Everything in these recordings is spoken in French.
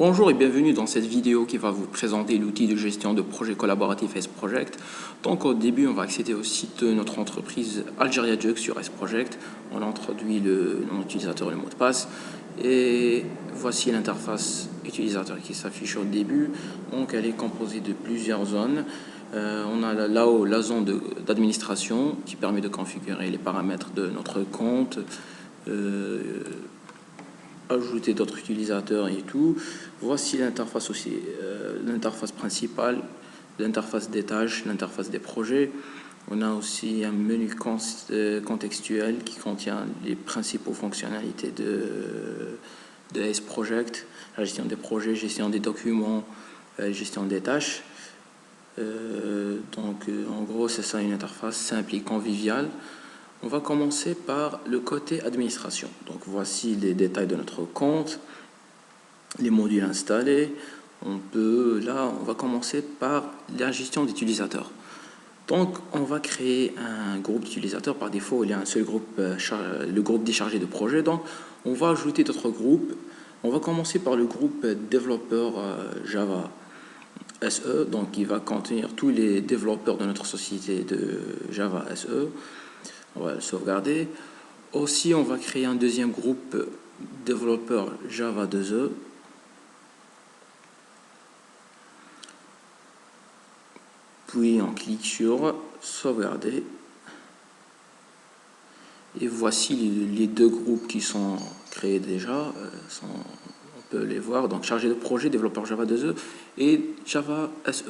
Bonjour et bienvenue dans cette vidéo qui va vous présenter l'outil de gestion de projet collaboratif S-Project. Donc au début, on va accéder au site de notre entreprise Algeria Jug sur S-Project. On introduit le nom d'utilisateur et le mot de passe. Et voici l'interface utilisateur qui s'affiche au début. Donc elle est composée de plusieurs zones. On a là-haut la zone d'administration qui permet de configurer les paramètres de notre compte, ajouter d'autres utilisateurs et tout. Voici l'interface aussi, l'interface principale, l'interface des tâches, l'interface des projets. On a aussi un menu contextuel qui contient les principaux fonctionnalités de S-Project, la gestion des projets, gestion des documents, gestion des tâches. En gros, c'est ça, une interface simple et conviviale. On va commencer par le côté administration. Donc voici les détails de notre compte, les modules installés. On va commencer par la gestion d'utilisateurs. Donc on va créer un groupe d'utilisateurs. Par défaut, il y a un seul groupe, le groupe des chargés de projet. Donc on va ajouter d'autres groupes. On va commencer par le groupe développeur Java SE. Donc il va contenir tous les développeurs de notre société de Java SE. On va le sauvegarder. Aussi, on va créer un deuxième groupe développeur Java 2E. Puis on clique sur sauvegarder. Et voici les deux groupes qui sont créés déjà. On peut les voir. Donc chargé de projet, développeur Java 2E et Java SE.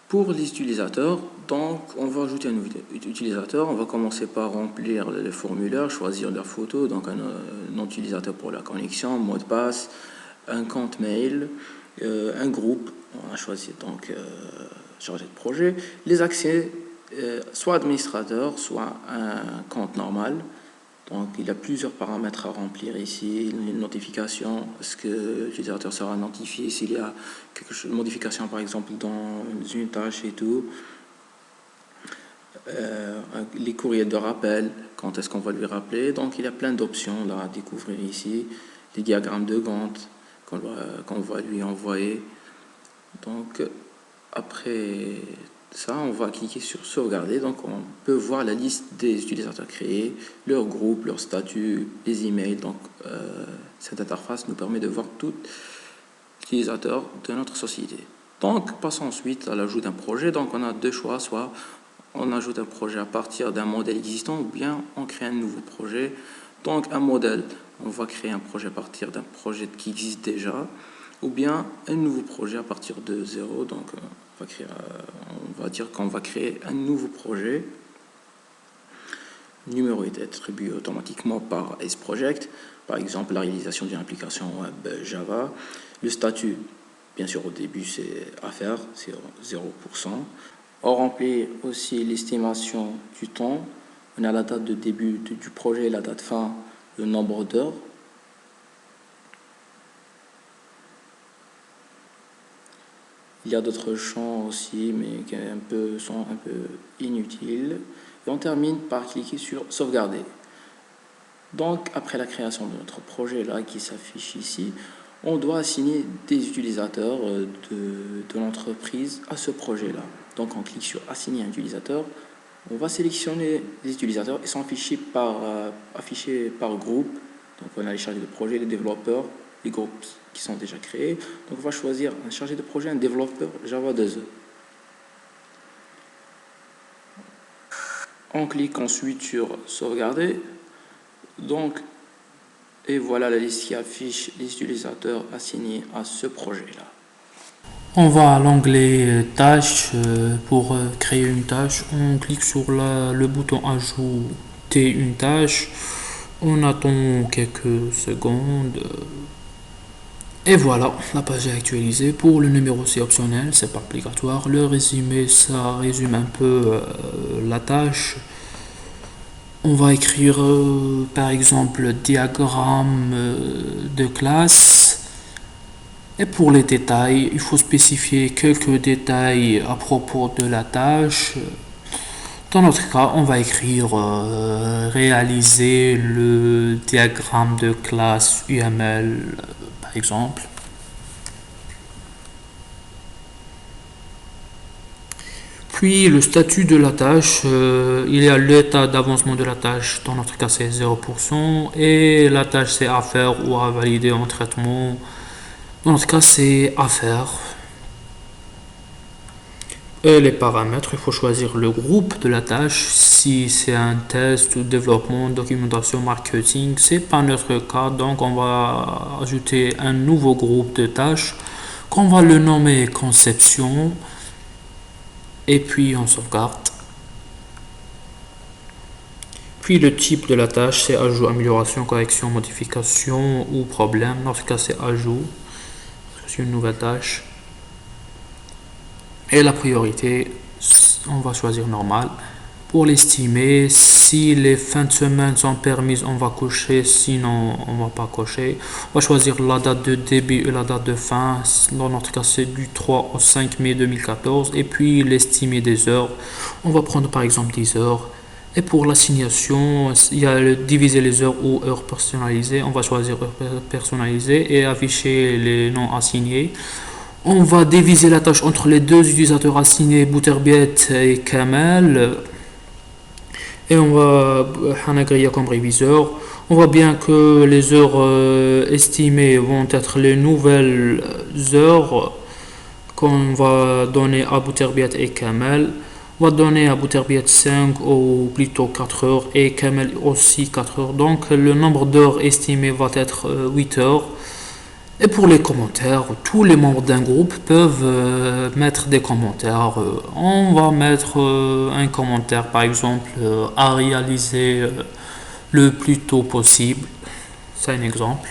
Pour les utilisateurs, donc on va ajouter un nouvel utilisateur. On va commencer par remplir les formulaires, choisir leur photo, donc un nom d'utilisateur pour la connexion, mot de passe, un compte mail, un groupe. On a choisi donc chargé de projet. Les accès, soit administrateur, soit un compte normal. Donc il y a plusieurs paramètres à remplir ici, les notifications, est-ce que l'utilisateur sera notifié s'il y a quelque chose, une modification par exemple dans une tâche et tout, les courriels de rappel, quand est-ce qu'on va lui rappeler. Donc il y a plein d'options là à découvrir ici, les diagrammes de Gantt qu'on va lui envoyer. Donc après ça, on va cliquer sur sauvegarder. Donc on peut voir la liste des utilisateurs créés, leur groupe, leur statut, les emails. Donc cette interface nous permet de voir tous les utilisateurs de notre société. Donc passons ensuite à l'ajout d'un projet. Donc on a deux choix, soit on ajoute un projet à partir d'un modèle existant ou bien on crée un nouveau projet. Donc un modèle, on va créer un projet à partir d'un projet qui existe déjà, ou bien un nouveau projet à partir de zéro. Donc on va dire qu'on va créer un nouveau projet. Le numéro est attribué automatiquement par S-Project, par exemple la réalisation d'une application web Java. Le statut, bien sûr au début c'est à faire, c'est 0%. On remplit aussi l'estimation du temps. On a la date de début du projet, la date fin, le nombre d'heures. Il y a d'autres champs aussi, mais qui sont un peu inutiles. Et on termine par cliquer sur sauvegarder. Donc, après la création de notre projet là qui s'affiche ici, on doit assigner des utilisateurs de l'entreprise à ce projet là. Donc, on clique sur assigner un utilisateur. On va sélectionner les utilisateurs. Ils sont affichés par groupe. Donc, on a les chargés de projet, les développeurs, les groupes qui sont déjà créés. Donc on va choisir un chargé de projet, un développeur Java 2E. On clique ensuite sur sauvegarder. Donc, et voilà la liste qui affiche les utilisateurs assignés à ce projet-là. On va à l'onglet tâches. Pour créer une tâche, on clique sur le bouton ajouter une tâche. On attend quelques secondes. Et voilà, la page est actualisée. Pour le numéro, c'est optionnel, c'est pas obligatoire. Le résumé, ça résume un peu la tâche. On va écrire par exemple diagramme de classe. Et pour les détails, il faut spécifier quelques détails à propos de la tâche. Dans notre cas, on va écrire réaliser le diagramme de classe UML par exemple. Puis le statut de la tâche, il y a l'état d'avancement de la tâche, dans notre cas c'est 0%, et la tâche c'est à faire ou à valider en traitement, dans notre cas c'est à faire. Et les paramètres, il faut choisir le groupe de la tâche, si c'est un test ou développement, documentation, marketing, c'est pas notre cas, donc on va ajouter un nouveau groupe de tâches qu'on va le nommer conception, et puis on sauvegarde. Puis le type de la tâche, c'est ajout, amélioration, correction, modification ou problème. Dans ce cas, c'est ajout, c'est une nouvelle tâche. Et la priorité, on va choisir normal. Pour l'estimer, si les fins de semaine sont permises, on va cocher, sinon on va pas cocher. On va choisir la date de début et la date de fin. Dans notre cas, c'est du 3 au 5 mai 2014. Et puis l'estimé des heures, on va prendre par exemple 10 heures. Et pour l'assignation, il y a le diviser les heures ou heures personnalisées. On va choisir heures personnalisées et afficher les noms assignés. On va diviser la tâche entre les deux utilisateurs assignés, Butterbiet et Kamel. Et on va Hanagria comme réviseur. On voit bien que les heures estimées vont être les nouvelles heures qu'on va donner à Butterbiet et Kamel. On va donner à Butterbiet 5 ou plutôt 4 heures et Kamel aussi 4 heures. Donc le nombre d'heures estimées va être 8 heures. Et pour les commentaires, tous les membres d'un groupe peuvent mettre des commentaires. On va mettre un commentaire par exemple à réaliser le plus tôt possible. C'est un exemple.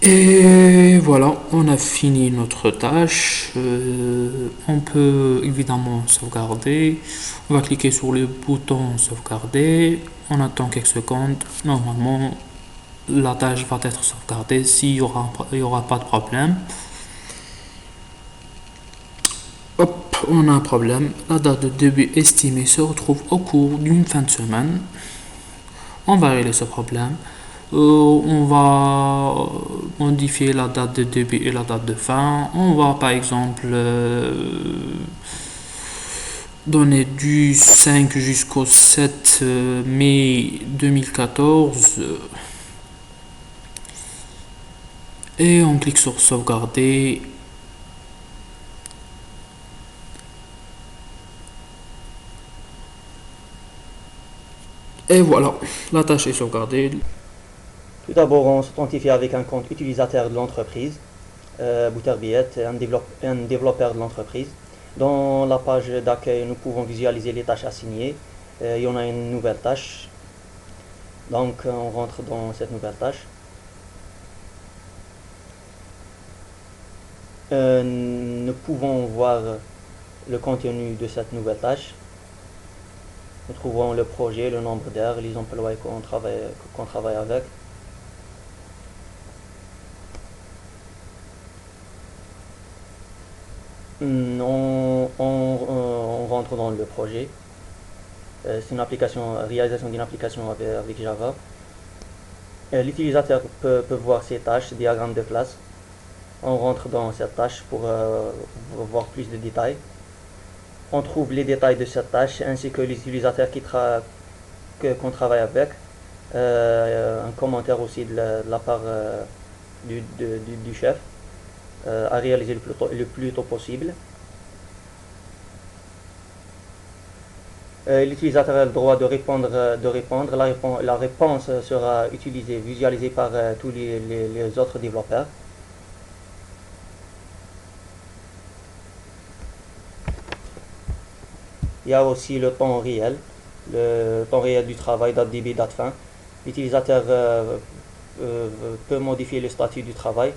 Et voilà, on a fini notre tâche. On peut évidemment sauvegarder. On va cliquer sur le bouton sauvegarder. On attend quelques secondes. Normalement, la tâche va être sauvegardée s'il y aura pas de problème. Hop, on a un problème. La date de début estimée se retrouve au cours d'une fin de semaine. On va régler ce problème. On va modifier la date de début et la date de fin. On va par exemple donner du 5 jusqu'au 7 mai 2014. Et on clique sur sauvegarder. Et voilà, la tâche est sauvegardée. Tout d'abord, on s'authentifie avec un compte utilisateur de l'entreprise, Butterbiet, un développeur de l'entreprise. Dans la page d'accueil, nous pouvons visualiser les tâches assignées. Il y en a une nouvelle tâche. Donc, on rentre dans cette nouvelle tâche. Nous pouvons voir le contenu de cette nouvelle tâche. Nous trouvons le projet, le nombre d'heures, les employés qu'on travaille avec. On rentre dans le projet. C'est une application, réalisation d'une application avec Java. L'utilisateur peut voir ses tâches, diagramme de classe. On rentre dans cette tâche pour voir plus de détails. On trouve les détails de cette tâche ainsi que les utilisateurs qu'on travaille avec. Un commentaire aussi de la part du chef à réaliser le plus tôt possible. L'utilisateur a le droit de répondre. La réponse sera visualisée par tous les autres développeurs. Il y a aussi le temps réel du travail, date début, date fin. L'utilisateur peut modifier le statut du travail.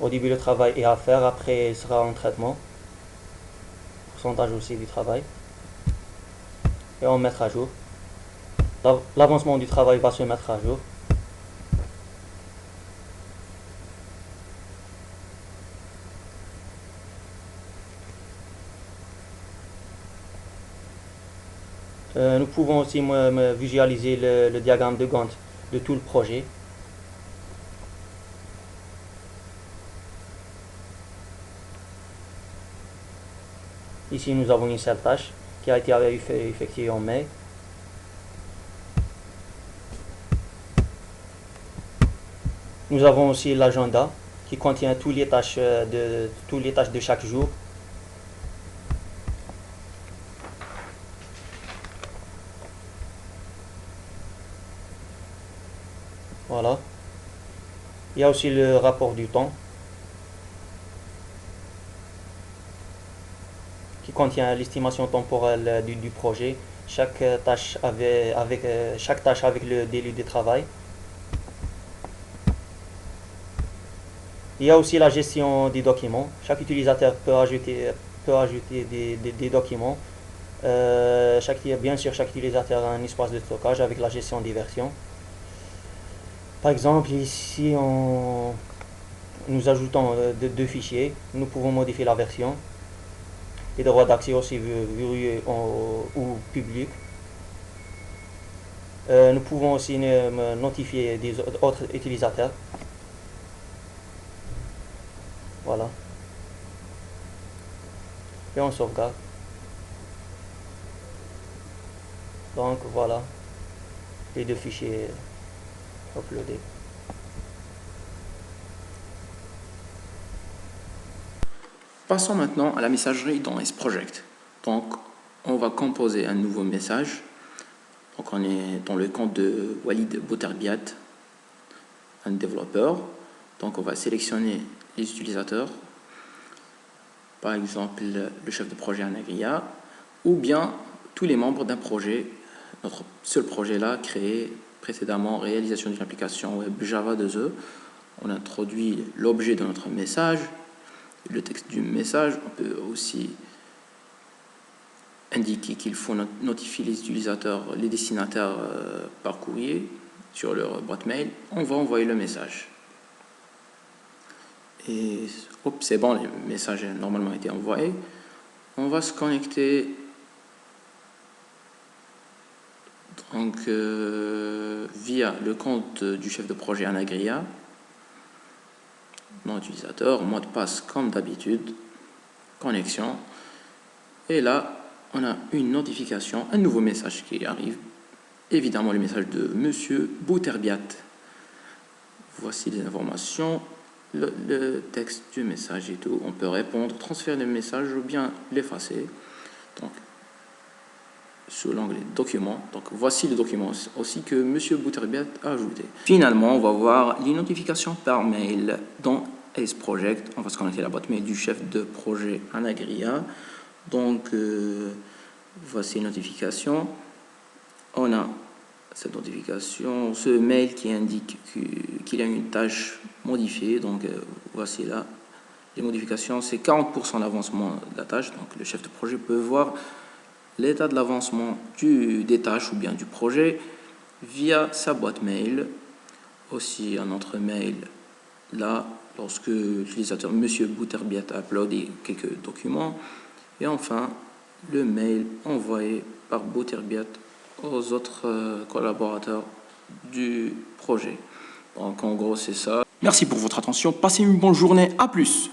Au début, le travail est à faire, après, il sera en traitement. Pourcentage aussi du travail. Et on mettra à jour. L'avancement du travail va se mettre à jour. Nous pouvons aussi visualiser le diagramme de Gantt de tout le projet. Ici, nous avons une seule tâche qui a été effectuée en mai. Nous avons aussi l'agenda qui contient toutes les tâches de chaque jour. Voilà. Il y a aussi le rapport du temps qui contient l'estimation temporelle du projet, chaque tâche avec le délai de travail. Il y a aussi la gestion des documents. Chaque utilisateur peut ajouter des documents. Bien sûr, chaque utilisateur a un espace de stockage avec la gestion des versions. Par exemple, ici, nous ajoutons deux fichiers. Nous pouvons modifier la version. Les droits d'accès aussi verrouillés ou publics. Nous pouvons aussi notifier des autres utilisateurs. Voilà. Et on sauvegarde. Donc voilà les deux fichiers uploadés. Passons maintenant à la messagerie dans S-Project. Donc, on va composer un nouveau message. Donc, on est dans le compte de Walid Bouterbiat, un développeur. Donc, on va sélectionner les utilisateurs, par exemple le chef de projet Anagria, ou bien tous les membres d'un projet. Notre seul projet là, créé précédemment, réalisation d'une application web Java 2E. On introduit l'objet de notre message, le texte du message. On peut aussi indiquer qu'il faut notifier les utilisateurs, les destinataires par courrier sur leur boîte mail. On va envoyer le message. Et c'est bon, le message a normalement été envoyé. On va se connecter donc via le compte du chef de projet Anagria, nom utilisateur, mot de passe comme d'habitude, connexion. Et là, on a une notification, un nouveau message qui arrive. Évidemment, le message de Monsieur Bouterbiat. Voici les informations, le texte du message et tout. On peut répondre, transférer le message ou bien l'effacer. Donc, sous l'onglet documents. Donc, voici le document aussi que Monsieur Bouterbiat a ajouté. Finalement, on va voir les notifications par mail dans S-Project. On va se connecter à la boîte mail du chef de projet Anagria. Donc, voici une notification. On a cette notification, ce mail qui indique qu'il y a une tâche modifiée. Donc, voici là les modifications. C'est 40% d'avancement de la tâche. Donc, le chef de projet peut voir l'état de l'avancement des tâches ou bien du projet via sa boîte mail. Aussi, un autre mail là, lorsque l'utilisateur Monsieur Bouterbiat a uploadé quelques documents. Et enfin, le mail envoyé par Bouterbiat aux autres collaborateurs du projet. Donc en gros, c'est ça. Merci pour votre attention. Passez une bonne journée. À plus.